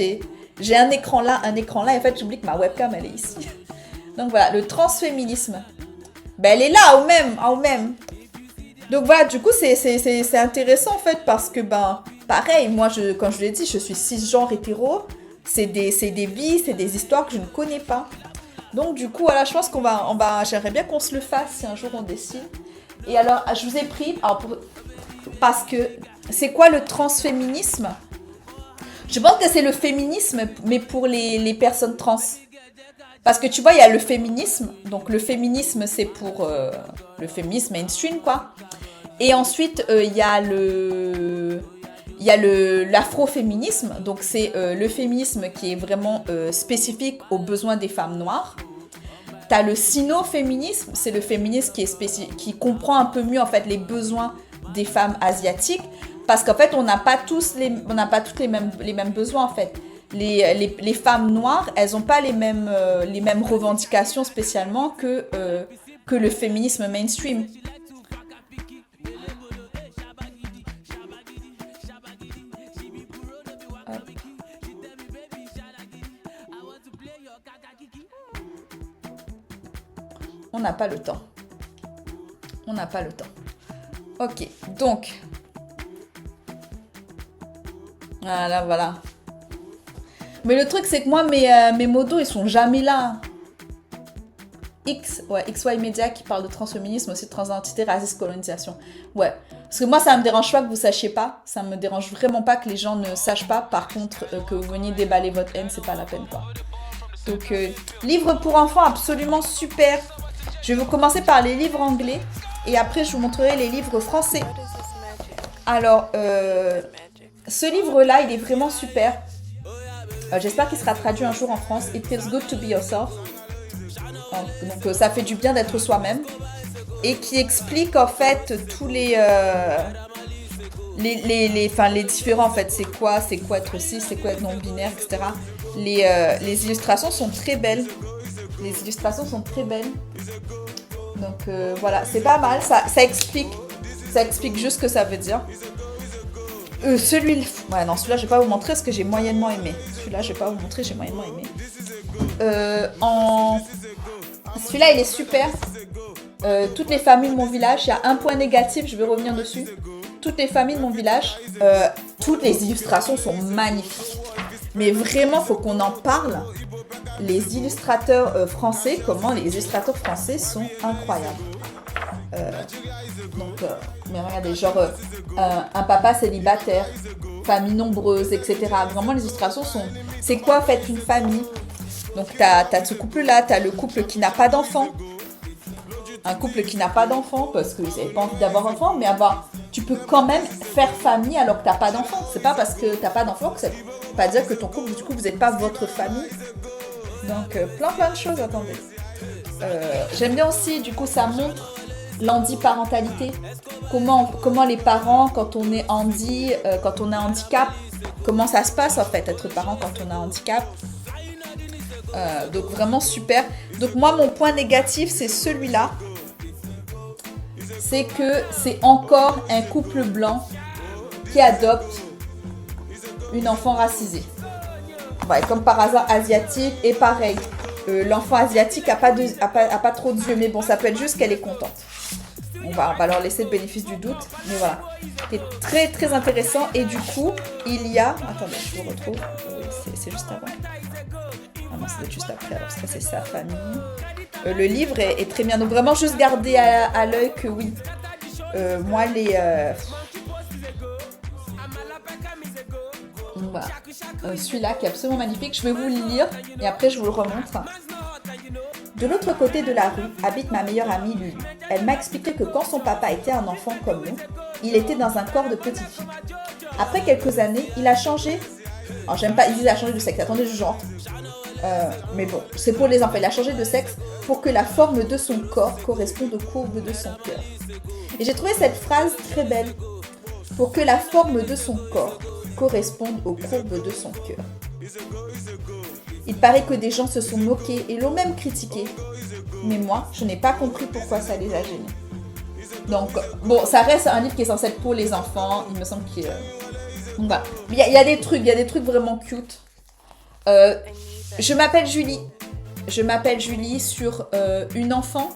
j'ai un écran là. Et en fait, j'oublie que ma webcam, elle est ici. Donc, voilà, le transféminisme. Ben, elle est là, au même. Donc voilà, du coup, c'est intéressant en fait parce que, ben, pareil, moi, quand je l'ai dit, je suis cisgenre hétéro. C'est des vies, c'est des histoires que je ne connais pas. Donc du coup, voilà, je pense j'aimerais bien qu'on se le fasse si un jour on décide. Et alors, je vous ai pris, parce que c'est quoi le transféminisme? Je pense que c'est le féminisme, mais pour les personnes trans. Parce que tu vois, il y a le féminisme. Donc, le féminisme, c'est pour le féminisme mainstream, quoi. Et ensuite, il y a l'afroféminisme. Donc, c'est le féminisme qui est vraiment spécifique aux besoins des femmes noires. Tu as le sinoféminisme. C'est le féminisme qui comprend un peu mieux, en fait, les besoins des femmes asiatiques. Parce qu'en fait, on n'a pas toutes les mêmes besoins, en fait. Les femmes noires, elles n'ont pas les mêmes revendications spécialement que le féminisme mainstream. On n'a pas le temps. Ok, donc. Voilà. Mais le truc, c'est que moi, mes modos, ils sont jamais là. XY Media qui parle de transféminisme, aussi de transidentité, racisme, colonisation. Ouais. Parce que moi, ça me dérange pas que vous sachiez pas. Ça me dérange vraiment pas que les gens ne sachent pas. Par contre, que vous veniez déballer votre haine, c'est pas la peine, quoi. Donc, livre pour enfants, absolument super. Je vais vous commencer par les livres anglais. Et après, je vous montrerai les livres français. Alors, ce livre-là, il est vraiment super. J'espère qu'il sera traduit un jour en France. It feels good to be yourself. Donc ça fait du bien d'être soi-même. Et qui explique en fait tous les différents en fait. C'est quoi être cis, c'est quoi être non-binaire, etc. Les illustrations sont très belles. Donc voilà, c'est pas mal. Ça explique juste ce que ça veut dire. Celui-là, je vais pas vous montrer parce que j'ai moyennement aimé. Celui-là, il est super. Toutes les familles de mon village, il y a un point négatif, je vais revenir dessus. Toutes les familles de mon village, toutes les illustrations sont magnifiques. Mais vraiment, il faut qu'on en parle. Les illustrateurs français, comment les illustrateurs français sont incroyables. Mais regardez, genre un papa célibataire, famille nombreuse, etc. Vraiment, les illustrations sont... C'est quoi, en fait, une famille? Donc, t'as ce couple-là, t'as le couple qui n'a pas d'enfant. Un couple qui n'a pas d'enfant parce qu'ils n'avaient pas envie d'avoir d'enfant, mais tu peux quand même faire famille alors que t'as pas d'enfant. C'est pas parce que t'as pas d'enfant que ça veut pas dire que ton couple, du coup, vous n'êtes pas votre famille. Donc, plein de choses, attendez. J'aime bien aussi, du coup, ça montre l'handiparentalité. Comment les parents, quand on est quand on a handicap, comment ça se passe en fait, être parent quand on a handicap. Donc vraiment super. Donc moi, mon point négatif, c'est celui-là. C'est que c'est encore un couple blanc qui adopte une enfant racisée. Ouais, comme par hasard asiatique. Et pareil, l'enfant asiatique a pas trop de yeux. Mais bon, ça peut être juste qu'elle est contente. On va leur laisser le bénéfice du doute. Mais voilà. C'est très très intéressant. Et du coup, il y a... Attendez, je vous retrouve. Oui, c'est juste avant. Ah non, c'est juste après. Alors ça, c'est sa famille. Le livre est très bien. Donc vraiment, juste garder à l'œil que oui. Moi, voilà. Celui-là qui est absolument magnifique. Je vais vous le lire et après, je vous le remontre. De l'autre côté de la rue habite ma meilleure amie Lulu. Elle m'a expliqué que quand son papa était un enfant comme nous, il était dans un corps de petite fille. Après quelques années, il a changé. Alors j'aime pas, il dit il a changé de sexe. Attendez, je rentre. Mais bon, c'est pour les enfants. Il a changé de sexe pour que la forme de son corps corresponde aux courbes de son cœur. Et j'ai trouvé cette phrase très belle. Pour que la forme de son corps corresponde aux courbes de son cœur. Il paraît que des gens se sont moqués et l'ont même critiqué. Mais moi, je n'ai pas compris pourquoi ça les a gênés. Donc, bon, ça reste un livre qui est censé être pour les enfants. Il me semble qu'il... Voilà. Il y a des trucs vraiment cute. Je m'appelle Julie. Je m'appelle Julie sur une enfant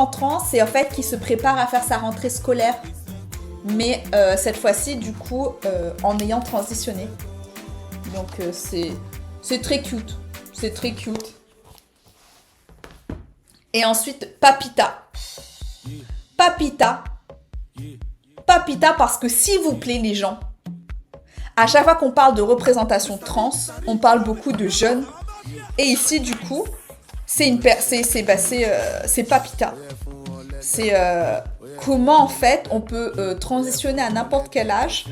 trans et en fait qui se prépare à faire sa rentrée scolaire. Mais cette fois-ci, du coup, en ayant transitionné. Donc, c'est très cute. C'est très cute. Et ensuite, Papita. Papita parce que s'il vous plaît les gens, à chaque fois qu'on parle de représentation trans, on parle beaucoup de jeunes. Et ici, du coup, c'est Papita. C'est comment, en fait, on peut transitionner à n'importe quel âge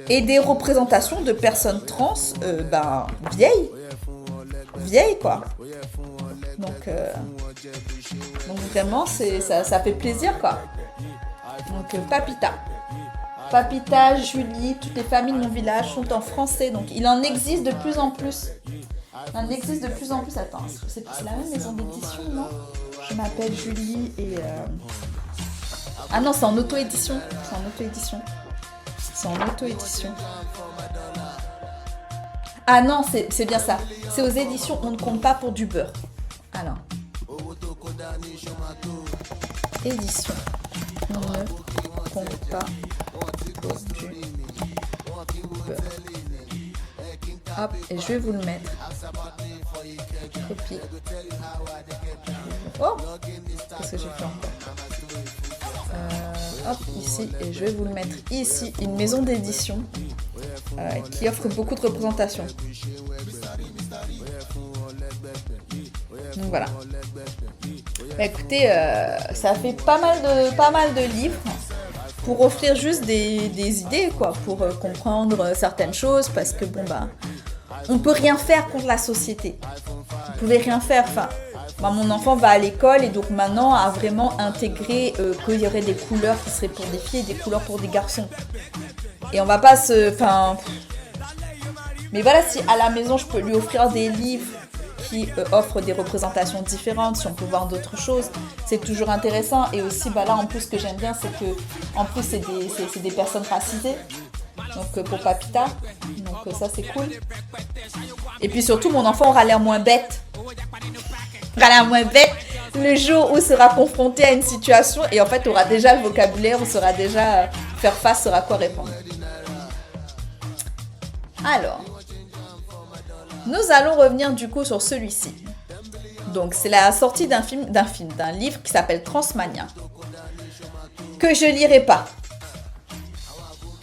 et des représentations de personnes trans, vieilles, quoi. Donc vraiment, ça fait plaisir, quoi. Donc, Papita, Julie, toutes les familles de mon village sont en français. Donc, il en existe de plus en plus. Attends, c'est la même maison d'édition, non? Je m'appelle Julie et... Ah non, c'est en auto-édition. Ah non, c'est bien ça. C'est aux éditions On ne compte pas pour du beurre. Alors. Édition. On ne compte pas pour du beurre. Hop, et je vais vous le mettre. Copie. Oh, qu'est-ce que j'ai fait encore? Hop, ici, et je vais vous le mettre ici. Une maison d'édition qui offre beaucoup de représentations. Donc voilà. Bah, écoutez, ça fait pas mal de livres pour offrir juste des idées, quoi, pour comprendre certaines choses, parce que bon bah, on peut rien faire contre la société. Vous pouvez rien faire. Enfin, mon enfant va à l'école et donc maintenant a vraiment intégré qu'il y aurait des couleurs qui seraient pour des filles et des couleurs pour des garçons. Et on va pas mais voilà, si à la maison je peux lui offrir des livres qui offrent des représentations différentes, si on peut voir d'autres choses, c'est toujours intéressant. Et aussi, bah là, en plus, ce que j'aime bien, c'est que en plus c'est des personnes racisées. Donc pour Papita, donc ça c'est cool. Et puis surtout, mon enfant aura l'air moins bête. la moins bête le jour où sera confronté à une situation et en fait, aura déjà le vocabulaire, on saura déjà faire face, saura quoi répondre. Alors, nous allons revenir du coup sur celui-ci. Donc, c'est la sortie d'un livre qui s'appelle Transmania, que je lirai pas.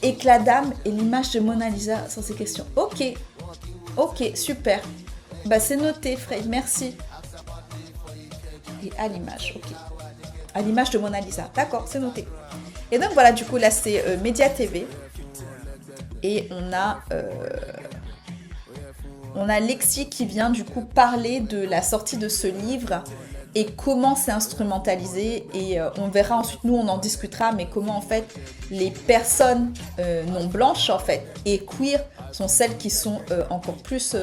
Éclat d'âme et l'image de Mona Lisa sans ces questions. Ok, super. Bah, c'est noté, Frey, merci. Et à l'image, ok. À l'image de Mona Lisa, d'accord, c'est noté. Et donc, voilà, du coup, là, c'est Média TV. Et on a Lexi qui vient du coup parler de la sortie de ce livre et comment c'est instrumentalisé. Et on verra ensuite, nous on en discutera, mais comment en fait les personnes non blanches en fait et queer sont celles qui sont encore plus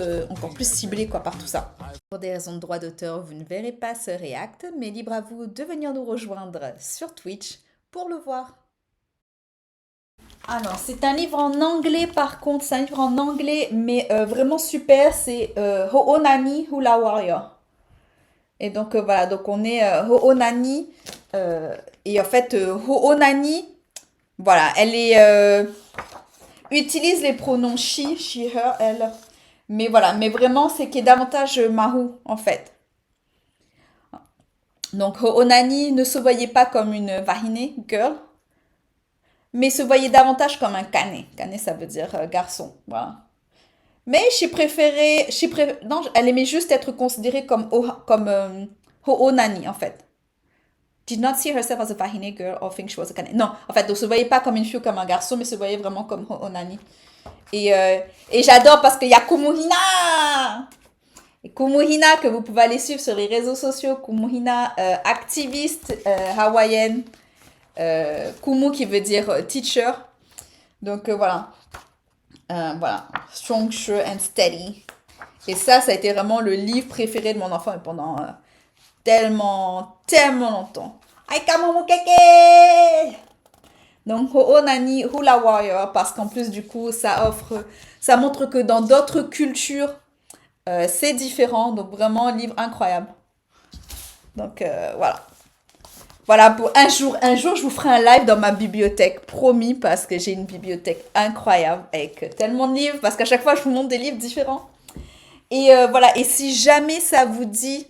ciblées quoi, par tout ça. Pour des raisons de droit d'auteur, vous ne verrez pas ce react, mais libre à vous de venir nous rejoindre sur Twitch pour le voir. Alors, c'est un livre en anglais par contre, c'est un livre en anglais, mais vraiment super, c'est Ho'onani Hula Warrior. Et donc voilà, donc on est Ho'onani, et en fait Ho'onani, voilà, elle est, utilise les pronoms she, her, elle, mais voilà, mais vraiment c'est qui est davantage Mahu en fait. Donc Ho'onani, ne se voyez pas comme une Vahine girl, mais se voyait davantage comme un kane. Kane, ça veut dire garçon, voilà. Mais non, elle aimait juste être considérée comme Ho'onani, en fait. Did not see herself as a Vahine girl or think she was a kane. Non, en fait, donc se voyait pas comme une fille ou comme un garçon, mais se voyait vraiment comme Ho'onani. Et j'adore parce qu'il y a Kumuhina. Et Kumuhina, que vous pouvez aller suivre sur les réseaux sociaux. Kumuhina, activiste hawaïenne. Kumu qui veut dire teacher. Donc voilà. Voilà. Strong, sure and steady. Et ça a été vraiment le livre préféré de mon enfant pendant tellement longtemps. Aikamomokeke! Donc Ho'onani Hula Warrior, parce qu'en plus du coup ça montre que dans d'autres cultures c'est différent. Donc vraiment livre incroyable. Donc voilà. Voilà, pour un jour, je vous ferai un live dans ma bibliothèque, promis, parce que j'ai une bibliothèque incroyable avec tellement de livres, parce qu'à chaque fois, je vous montre des livres différents. Et voilà, et si jamais ça vous dit,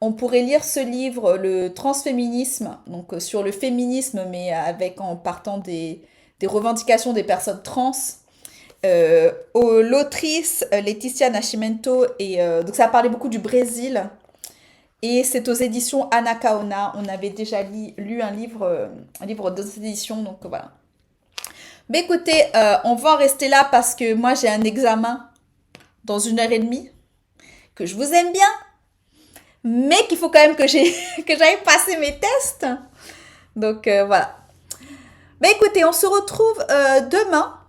on pourrait lire ce livre, le transféminisme, donc sur le féminisme, mais en partant des revendications des personnes trans. L'autrice Laetitia Nascimento, et donc ça parlait beaucoup du Brésil. Et c'est aux éditions Anacaona. On avait déjà lu un livre de cette édition, donc voilà. Mais écoutez, on va en rester là parce que moi j'ai un examen dans 1h30, que je vous aime bien, mais qu'il faut quand même que j'aille passer mes tests. Donc voilà. Mais écoutez, on se retrouve demain.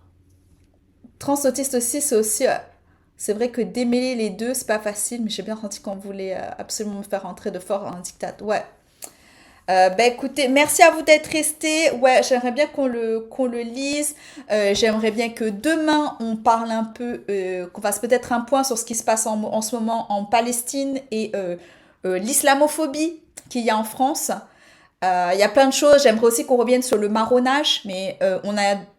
Transautiste aussi, c'est aussi... c'est vrai que démêler les deux, c'est pas facile, mais j'ai bien senti qu'on voulait absolument me faire rentrer de fort en dictat. Ouais. Écoutez, merci à vous d'être restés. Ouais, j'aimerais bien qu'on le lise. J'aimerais bien que demain, on parle un peu, qu'on fasse peut-être un point sur ce qui se passe en ce moment en Palestine et l'islamophobie qu'il y a en France. Il y a plein de choses. J'aimerais aussi qu'on revienne sur le marronnage, mais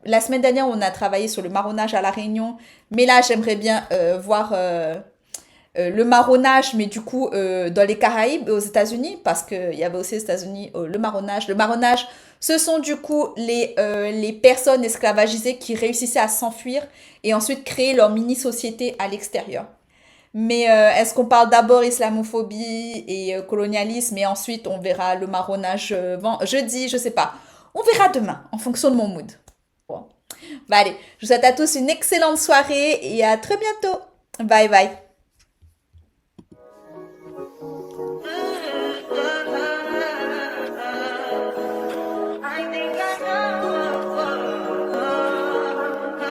la semaine dernière, on a travaillé sur le marronnage à La Réunion. Mais là, j'aimerais bien voir le marronnage, mais du coup, dans les Caraïbes et aux États-Unis, parce qu'il y avait aussi aux États-Unis le marronnage. Le marronnage, ce sont du coup les personnes esclavagisées qui réussissaient à s'enfuir et ensuite créer leur mini-société à l'extérieur. Mais est-ce qu'on parle d'abord islamophobie et colonialisme et ensuite on verra le marronnage jeudi, je sais pas. On verra demain en fonction de mon mood. Bon. Bah allez, je vous souhaite à tous une excellente soirée et à très bientôt. Bye bye.